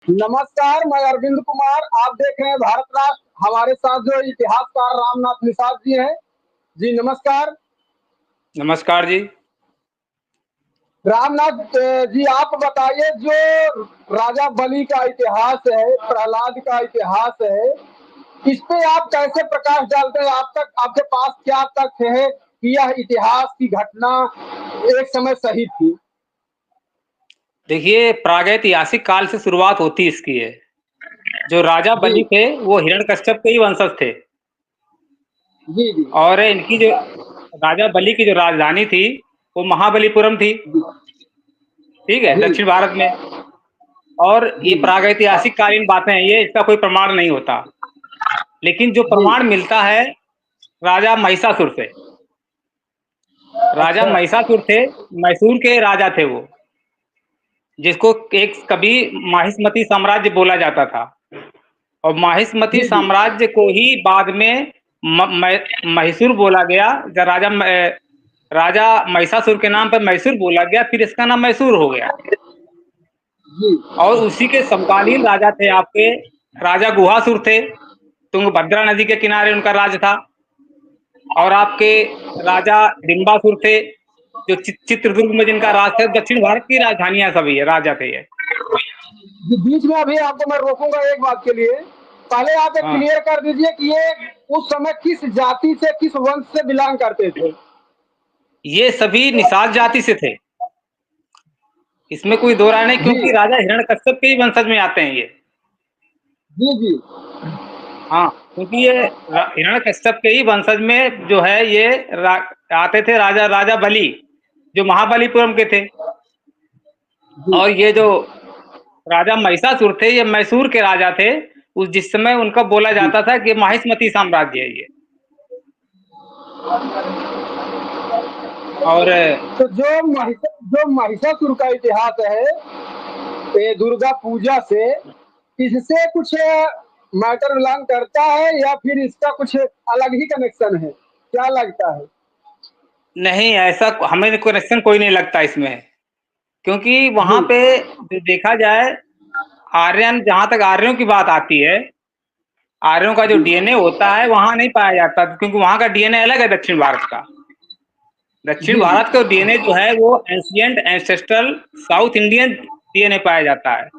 नमस्कार, मैं अरविंद कुमार। आप देख रहे हैं भारत राष्ट्र। हमारे साथ जो इतिहासकार रामनाथ निषाद जी हैं। जी नमस्कार। नमस्कार जी। रामनाथ जी, आप बताइए, जो राजा बलि का इतिहास है, प्रहलाद का इतिहास है, इस पे आप कैसे प्रकाश डालते हैं? आप तक आपके पास क्या तथ्य है कि यह इतिहास की घटना एक समय सही थी? देखिए, प्रागैतिहासिक काल से शुरुआत होती इसकी है। जो राजा जी बलि थे वो हिरण्यकश्यप के ही वंशज थे। जी जी और इनकी जो राजा बलि की जो राजधानी थी वो महाबलीपुरम थी। ठीक है, जी दक्षिण भारत में। और ये जी प्रागैतिहासिक कालीन बातें हैं, ये इसका कोई प्रमाण नहीं होता। लेकिन जो जी। प्रमाण मिलता है राजा महिषासुर से। राजा अच्छा। महिषासुर थे, मैसूर के राजा थे वो, जिसको एक कभी माहिष्मती साम्राज्य बोला जाता था। और माहिष्मती जी जी साम्राज्य को ही बाद में मैसूर बोला गया। जब राजा महिषासुर के नाम पर मैसूर बोला गया, फिर इसका नाम मैसूर हो गया। जी और उसी के समकालीन राजा थे आपके राजा गुहासुर थे। तुंगभद्रा नदी के किनारे उनका राज था। और आपके राजा डिम्बासुर थे, जो चित्रदुर्ग में जिनका राज था। दक्षिण भारत की राजधानियां सभी है, राजा थे ये। जी। बीच में अभी आपको मैं रोकूंगा एक बात के लिए। पहले आप एक हाँ, क्लियर कर दीजिए कि ये उस समय किस जाति से, किस वंश से बिलोंग करते थे? ये सभी निषाद जाति से थे, इसमें कोई दो राय नहीं, जी क्योंकि राजा हिरण्यकश्यप के ही वंशज में आते हैं ये। जी जी हाँ, क्योंकि ये हिरण्यकश्यप के ही वंशज में जो है ये आते थे राजा राजा बलि, जो महाबलीपुरम के थे। जी और ये जो राजा महिषासुर थे, ये मैसूर के राजा थे। उस जिस समय उनका बोला जी। जाता था कि माहिष्मती साम्राज्य है ये। और तो जो महिषासुर का इतिहास है, ये दुर्गा पूजा से, इससे कुछ मैटर बिलोंग करता है या फिर इसका कुछ अलग ही कनेक्शन है? क्या लगता है? नहीं, ऐसा हमें कनेक्शन कोई नहीं लगता इसमें। क्योंकि जी वहां पे जो देखा जाए, आर्यन, जहां तक आर्यों की बात आती है, आर्यों का जो जी डीएनए होता है वहां नहीं पाया जाता, क्योंकि वहां का डीएनए अलग है दक्षिण भारत का। दक्षिण जी भारत का डीएनए जो है वो ancient ancestral south Indian DNA पाया जाता है,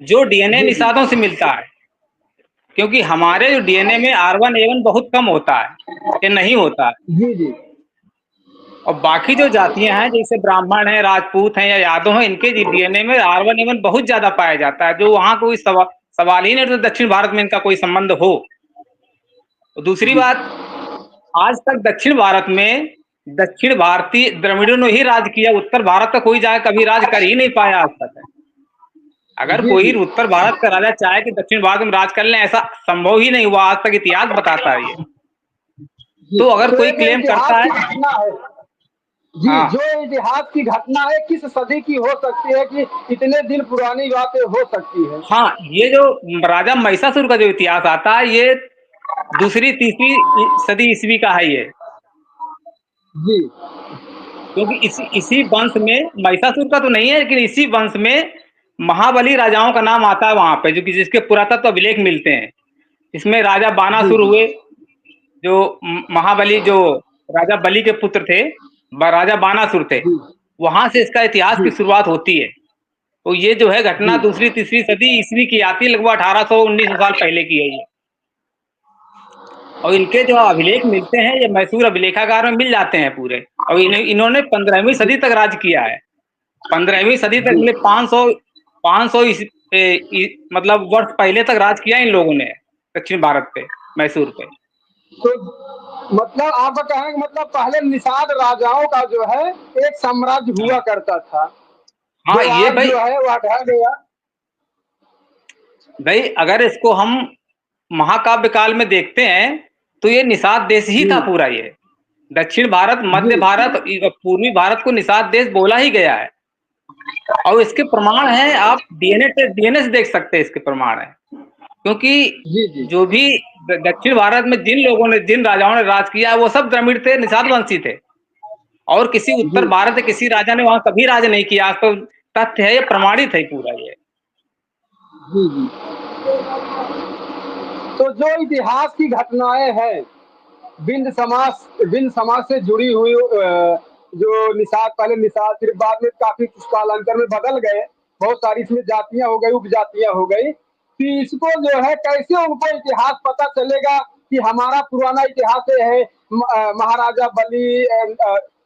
जो डीएनए जी जी निषादों से मिलता है। क्योंकि हमारे जो डीएनए में R1A1 बहुत कम होता है, ये नहीं होता है। जी जी और बाकी जो जातियां हैं, जैसे ब्राह्मण हैं, राजपूत हैं या यादव हैं, इनके डीएनए में R1A1 बहुत ज्यादा पाया जाता है, जो वहां कोई सवाल ही नहीं तो दक्षिण भारत में इनका कोई संबंध हो। और दूसरी जी बात, आज तक दक्षिण भारत में दक्षिण भारतीय द्रविड़ों ने ही राज किया। उत्तर भारत का कोई जाके कभी राज कर ही नहीं पाया आज तक। अगर जी कोई जी उत्तर भारत का राजा चाहे कि दक्षिण भारत में राज कर लें, ऐसा संभव ही नहीं हुआ आज तक, इतिहास बताता है ये। जी। तो अगर तो कोई ये जो क्लेम इतिहास करता है, की घटना है, जी, हाँ, जो इतिहास की घटना है, किस सदी की हो सकती है कि इतने दिन पुरानी बातें हो सकती है? हाँ, ये जो राजा महिषासुर का जो इतिहास आता है, ये दूसरी तीसरी सदी ईस्वी का है ये। जी क्योंकि इसी वंश में, महिषासुर का तो नहीं है, लेकिन इसी वंश में महाबली राजाओं का नाम आता है वहां पे, जो कि जिसके पुरातत्व अभिलेख मिलते हैं। इसमें राजा जी बानासुर जी हुए, जो महाबली, जो राजा बलि के पुत्र थे, राजा बानासुर थे। जी वहां से इसका इतिहास जी की शुरुआत होती है। तो ये जो है घटना जी दूसरी तीसरी सदी ईस्वी की आती है, लगभग 1800-1900 साल पहले की है ये। और इनके जो अभिलेख मिलते हैं, ये मैसूर अभिलेखागार में मिल जाते हैं पूरे। और इन्होंने 15वीं सदी तक राज किया है। 15वीं सदी तक, जी। मतलब 500 मतलब वर्ष पहले तक राज किया इन लोगों ने दक्षिण भारत पे, मैसूर पे। तो मतलब आपका कहने का मतलब, पहले निषाद राजाओं का जो है एक साम्राज्य हुआ करता था, हाँ, जो ये आज भाई, जो है वो ढह गया। अगर इसको हम महाकाव्य काल में देखते हैं, तो ये निषाद देश ही जी था पूरा ये। दक्षिण भारत, जी मध्य भारत, पूर्वी भारत को निषाद देश बोला ही गया है। और इसके प्रमाण हैं, आप डीएनए से देख सकते हैं, इसके प्रमाण है। क्योंकि जी जी जो भी दक्षिण भारत में जिन लोगों ने, जिन राजाओं ने राज किया है, वो सब द्रविड़ थे, निषाद वंशी थे। और किसी उत्तर जी भारत के किसी राजा ने वहां कभी राज नहीं किया। आज तो तथ्य है, ये प्रमाणित है पूरा ये। जी जी। तो जो इतिहास की घटनाएं हैं विंध्य समाज से जुड़ी हुई, जो निषाद, पहले निषाद, फिर बाद में काफी कुछ कालांतर में बदल गए, बहुत सारी इसमें जातियां हो गई, उपजातियां हो गई। कि इसको जो है कैसे उनको इतिहास पता चलेगा कि हमारा पुराना इतिहास ये है। महाराजा बलि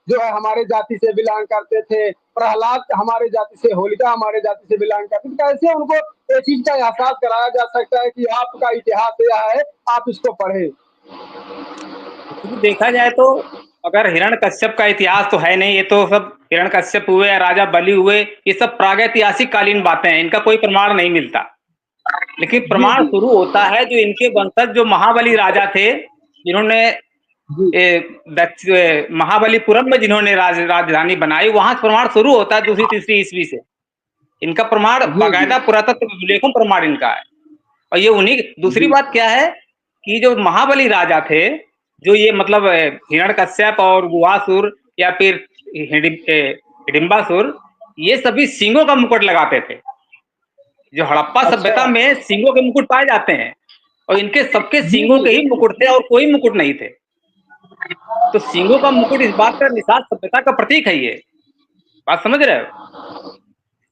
जो है हमारे जाति से बिलोंग करते थे, प्रहलाद हमारे जाति से, होलिका हमारे जाति से बिलोंग करते थे। कैसे उनको ये चीज का एहसास कराया जा सकता है कि आपका इतिहास यह है, आप इसको पढ़े। देखा जाए तो अगर हिरण्यकश्यप का इतिहास तो है नहीं, ये तो सब हिरण्यकश्यप हुए या राजा बलि हुए, ये सब प्रागैतिहासिक कालीन बातें हैं, इनका कोई प्रमाण नहीं मिलता। लेकिन जी प्रमाण जी शुरू होता है जो इनके वंशज जो महाबली राजा थे, जिन्होंने जी महाबलीपुरम में जिन्होंने राजधानी बनाई, वहां से प्रमाण शुरू होता है 2री-3री ईस्वी से। इनका प्रमाण जी जी बाकायदा पुरातत्व विलेखन प्रमाण इनका है। और ये उन्हीं, दूसरी जी बात क्या है कि जो महाबली राजा थे, जो ये मतलब हिरण्यकश्यप और गुहासुर या फिर हिडिंबासुर, ये सभी सींगों का मुकुट लगाते थे। जो हड़प्पा अच्छा। सभ्यता में सींगों के मुकुट पाए जाते हैं, और इनके सबके जी सींगों जी के ही जी मुकुट थे और कोई मुकुट नहीं थे। तो सींगों का मुकुट इस बात का निषाद सभ्यता का प्रतीक है ये, बात समझ रहे हो?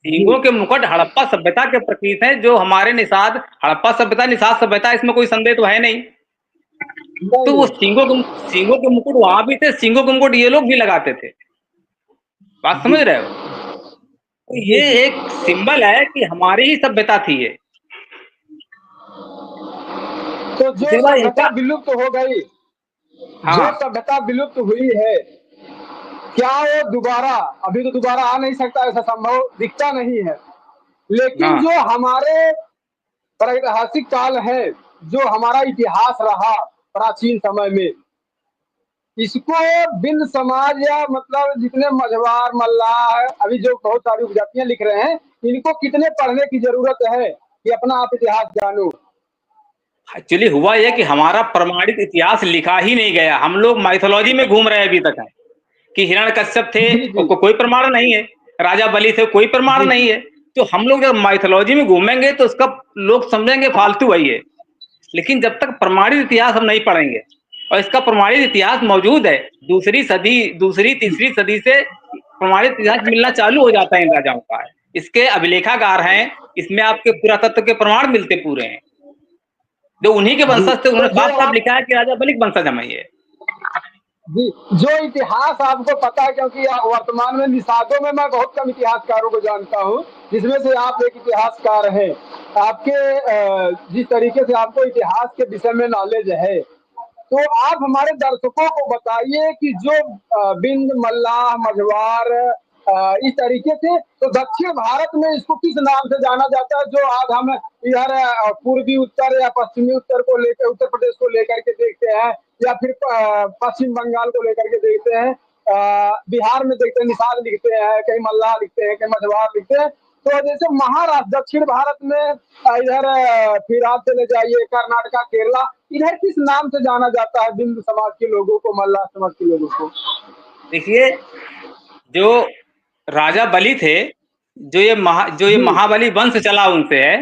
जी। सींगों के मुकुट हड़प्पा सभ्यता के प्रतीक हैं, जो हमारे निषाद, हड़प्पा सभ्यता निषाद सभ्यता, इसमें कोई संदेह तो है नहीं। तो नहीं वो नहीं। सींगों के मुकुट वहां भी थे, सींगों के मुकुट ये लोग भी लगाते थे, बात जी समझ रहे हो? तो जी ये जी। एक सिंबल है कि हमारी ही सभ्यता थी ये। तो जो दूसरी बात सभ्यता इनका, विलुप्त हो गई, जो हाँ सभ्यता विलुप्त हुई है, क्या वो दोबारा, अभी तो दोबारा आ नहीं सकता, ऐसा संभव दिखता नहीं है। लेकिन हाँ जो हमारे प्रागैतिहासिक काल है, जो हमारा इतिहास रहा प्राचीन समय में, इसको बिंद समाज या मतलब जितने मझवार मल्लाह अभी जो बहुत सारी उपजातियां लिख रहे हैं, इनको कितने पढ़ने की जरूरत है कि अपना आप इतिहास जानो। एक्चुअली हुआ यह कि हमारा प्रमाणित इतिहास लिखा ही नहीं गया, हम लोग माइथोलॉजी में घूम रहे हैं अभी तक है। कि हिरण्यकश्यप थे, जी जी कोई प्रमाण नहीं है, राजा बलि थे, कोई प्रमाण जी नहीं है। तो हम लोग जब माइथोलॉजी में घूमेंगे तो उसका लोग समझेंगे फालतू है ये। लेकिन जब तक प्रमाणित इतिहास हम नहीं पढ़ेंगे, और इसका प्रमाणित इतिहास मौजूद है, 2री सदी, 2री-3री सदी से प्रमाणित इतिहास मिलना चालू हो जाता है इन राजाओं का। इसके अभिलेखागार हैं, इसमें आपके पुरातत्व के प्रमाण मिलते पूरे हैं, जो उन्हीं के जी। वंशज थे। तो उन्होंने जो साफ साफ आप, लिखा है कि राजा बलि के वंशज हम हैं ये। जी, जो इतिहास आपको पता है, क्योंकि वर्तमान में निषादों में मैं बहुत कम इतिहासकारों को जानता हूँ, जिसमें से आप एक इतिहासकार हैं। आपके जिस तरीके से आपको इतिहास के विषय में नॉलेज है, तो आप हमारे दर्शकों को बताइए कि जो बिंद, मल्लाह, मझवार, इस तरीके से, तो दक्षिण भारत में इसको किस नाम से जाना जाता है, जो आज हम इधर पूर्वी उत्तर या पश्चिमी उत्तर को लेकर, उत्तर प्रदेश को लेकर के देखते हैं, या फिर पश्चिम बंगाल को लेकर के देखते हैं, बिहार में देखते हैं निषाद लिखते हैं, कहीं मल्लाह लिखते हैं, कहीं मझवार लिखते हैं। तो जैसे महाराष्ट्र, दक्षिण भारत में इधर फिर आप चले जाइए कर्नाटका, केरला, इधर किस नाम से जाना जाता है बिंद समाज के लोगों को, मल्लाह समाज के लोगों को? देखिए, जो राजा बलि थे, जो ये जी महाबली वंश चला उनसे है,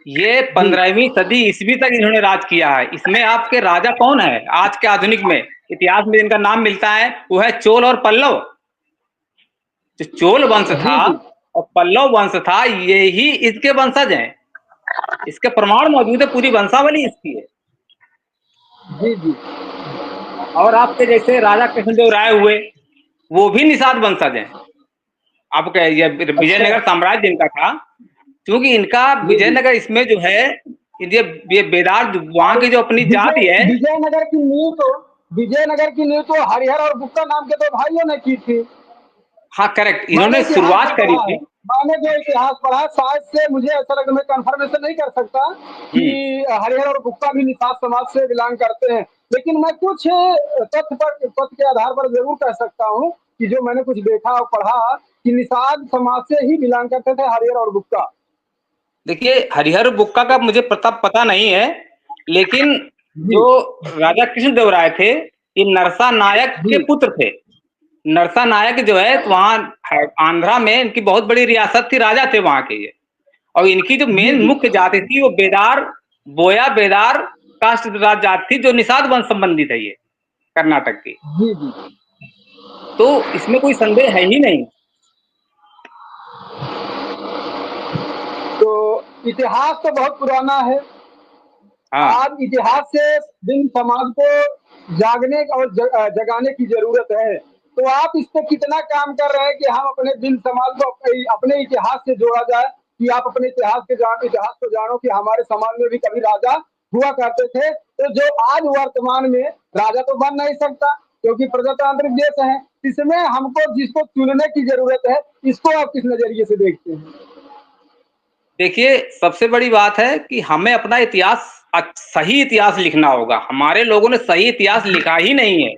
ये जी 15वीं सदी ईस्वी तक इन्होंने राज किया है। इसमें आपके राजा कौन है आज के आधुनिक में इतिहास में जिनका नाम मिलता है, वो है चोल और पल्लव। जो चोल वंश था जी जी और पल्लव वंश था, ये ही इसके वंशज हैं। इसके प्रमाण मौजूद है, पूरी वंशावली इसकी है। जी जी और आपके जैसे राजा कृष्णदेव राय हुए, वो भी निषाद वंशज हैं। आपके ये अच्छा। विजयनगर साम्राज्य इनका था, क्योंकि इनका जी जी। विजयनगर इसमें जो है, ये बेदार वहां और की जो अपनी जाति है। विजयनगर की नींव तो हरिहर और गुप्ता नाम के दो भाइयों ने की थी। हाँ करेक्ट, मैंने इन्होंने इतिहास शुरुआत जो करी पढ़ा है, थी। मैंने जो इतिहास पढ़ा है, शायद से मुझे ऐसा लगता है, मैं कंफर्मेशन नहीं कर सकता कि हम्म। हरिहर और गुप्ता भी निषाद समाज से बिलोंग करते हैं। लेकिन मैं कुछ तथ्य के आधार पर जरूर कह सकता हूँ कि जो मैंने कुछ देखा और पढ़ा कि निषाद समाज से ही बिलोंग करते थे हरिहर और गुप्ता। देखिए, हरिहर बुक्का का मुझे पता नहीं है, लेकिन जी जो राजा कृष्णदेव राय थे, ये नरसा नायक के जी पुत्र थे। नरसा नायक जो है, तो वहाँ आंध्रा में इनकी बहुत बड़ी रियासत थी, राजा थे वहां के ये। और इनकी जो मेन मुख्य जाति थी वो बेदार, बोया बेदार कास्ट जात थी, जो निषाद वंश संबंधित है ये कर्नाटक की। जी जी। तो इसमें कोई संदेह है ही नहीं। तो इतिहास तो बहुत पुराना है। हाँ, आज इतिहास से बिन समाज को जागने और जगाने की जरूरत है। तो आप इस पे कितना काम कर रहे हैं कि हम अपने बिन समाज को अपने इतिहास से जोड़ा जाए, कि आप अपने इतिहास को जानो कि हमारे समाज में भी कभी राजा हुआ करते थे। तो जो आज वर्तमान में राजा तो बन नहीं सकता, क्योंकि प्रजातांत्रिक देश है। इसमें हमको जिसको चुनने की जरूरत है, इसको आप किस नजरिए से देखते हैं? देखिए सबसे बड़ी बात है कि हमें अपना इतिहास, सही इतिहास लिखना होगा। हमारे लोगों ने सही इतिहास लिखा ही नहीं है।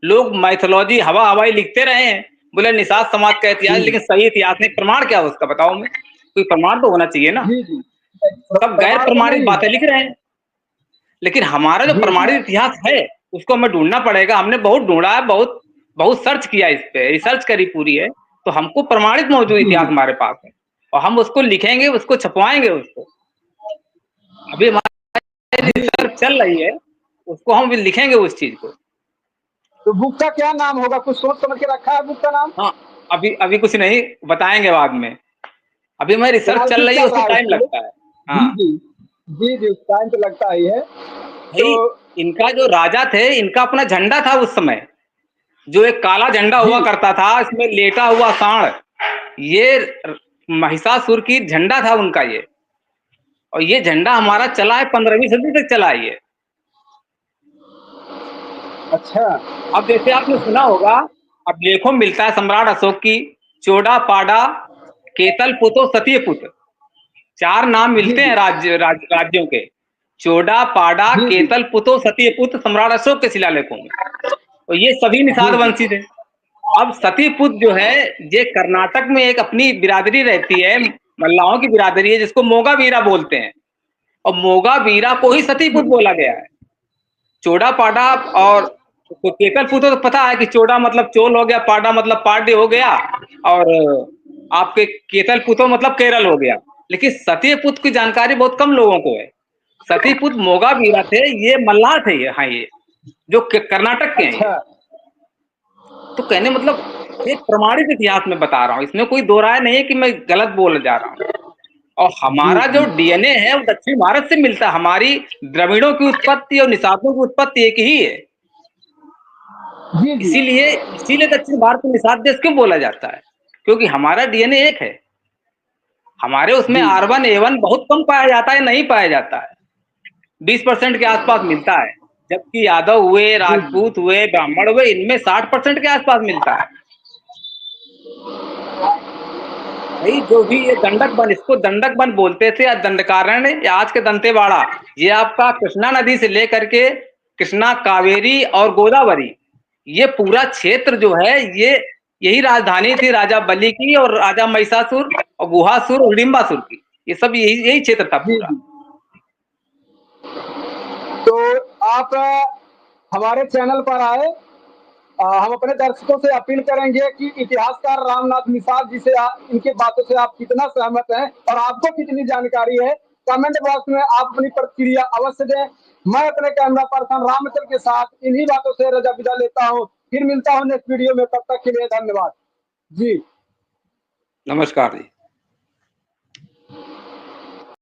लोग मैथोलॉजी हवा हवाई लिखते रहे हैं, बोले निषाद समाज का इतिहास, लेकिन सही इतिहास नहीं। प्रमाण क्या है उसका बताओ? मैं कोई प्रमाण तो होना चाहिए ना। जी जी। सब गैर प्रमाण तो प्रमाणित नहीं बातें है। लिख रहे हैं। लेकिन हमारा जो जी जी। प्रमाणित इतिहास है उसको हमें ढूंढना पड़ेगा। हमने बहुत ढूंढा है, बहुत बहुत सर्च किया, इस पे रिसर्च करी पूरी है। तो हमको प्रमाणित मौजूद जी इतिहास जी। हमारे पास है, और हम उसको लिखेंगे, उसको छपवाएंगे। उसको अभी हमारी जी जी। रिसर्च चल रही है, उसको हम भी लिखेंगे उस चीज को। तो बुक का क्या नाम होगा? कुछ सोच समझ के रखा है बुक का नाम? हाँ, अभी अभी कुछ नहीं बताएंगे बाद में। अभी हमारी रिसर्च चल एनालिसिस रही है, चल उसको रहा है टाइम उसके लिए। लगता है। जी हाँ जी। जी जी, टाइम तो लगता ही है। तो भाई, इनका जो राजा थे, इनका अपना झंडा था उस समय, जो एक काला झंडा जी हुआ करता था, इसमें लेटा हुआ सांड, ये महिषासुर की झंडा था उनका ये। और ये झंडा हमारा चला है 15वीं सदी तक चला है ये। अच्छा। अब जैसे आपने सुना होगा, अब लेखों में मिलता है सम्राट अशोक की चोडा पाडा केतल पुतो सतीय पुत्र, 4 नाम जी मिलते हैं जी। राज्यों के। चोडा पाडा जी जी। केतल पुतो सतीय पुत्र सम्राट अशोक के शिलालेखों में। और ये सभी जी निषाद जी। वंशी थे। अब सतीपुत जो है, ये कर्नाटक में एक अपनी बिरादरी रहती है, मल्लाहों की बिरादरी है, जिसको मोगा वीरा बोलते हैं। और मोगा वीरा को ही सतीपुत बोला गया है। चोडा पाडा और तो केकल पुतो तो पता है कि चोडा मतलब चोल हो गया, पाडा मतलब पाड्य हो गया, और आपके केतल पुतो मतलब केरल हो गया। लेकिन सतीपुत की जानकारी बहुत कम लोगों को है। सतीपुत मोगा वीरा थे, ये मल्लाह थे ये। हाँ, ये जो कर्नाटक के हैं ये। अच्छा। तो कहने मतलब एक प्रमाणित इतिहास में बता रहा हूँ, इसमें कोई दो राय नहीं है कि मैं गलत बोल जा रहा हूँ। और जी हमारा जो जी। डीएनए है वो दक्षिण भारत से मिलता है। हमारी द्रविड़ों की उत्पत्ति और निषादों की उत्पत्ति एक ही है। जी जी। इसीलिए इसीलिए दक्षिण भारत को निषाद देश क्यों बोला जाता है? क्योंकि हमारा डीएनए एक है। हमारे उसमें जी R1 A1 बहुत कम पाया जाता है, नहीं पाया जाता है, 20% के आसपास मिलता है। जबकि यादव हुए, जी। राजपूत हुए, ब्राह्मण हुए, इनमें 60% के आसपास मिलता है। भाई जो भी ये दंडक वन, इसको दंडक वन बोलते थे, या दंडकारण्य, या आज के दंतेवाड़ा, ये आपका कृष्णा नदी से लेकर के कृष्णा, कावेरी और गोदावरी, ये पूरा क्षेत्र जो है, ये यही राजधानी थी राजा बलि की, और राजा महिषासुर और गुहासुर और हिडिंबासुर की। ये सब यही यही क्षेत्र था जी पूरा। जी। तो आप हमारे चैनल पर आए। हम अपने दर्शकों से अपील करेंगे कि इतिहासकार रामनाथ निषाद जी से इनके बातों से आप कितना सहमत हैं और आपको कितनी जानकारी है। कमेंट बॉक्स में आप अपनी प्रतिक्रिया अवश्य दें। मैं अपने कैमरा पर्सन रामचल के साथ इन्हीं बातों से रजा विदा लेता हूं। फिर मिलता हूं नेक्स्ट वीडियो में, तब तक के लिए धन्यवाद जी। नमस्कार जी।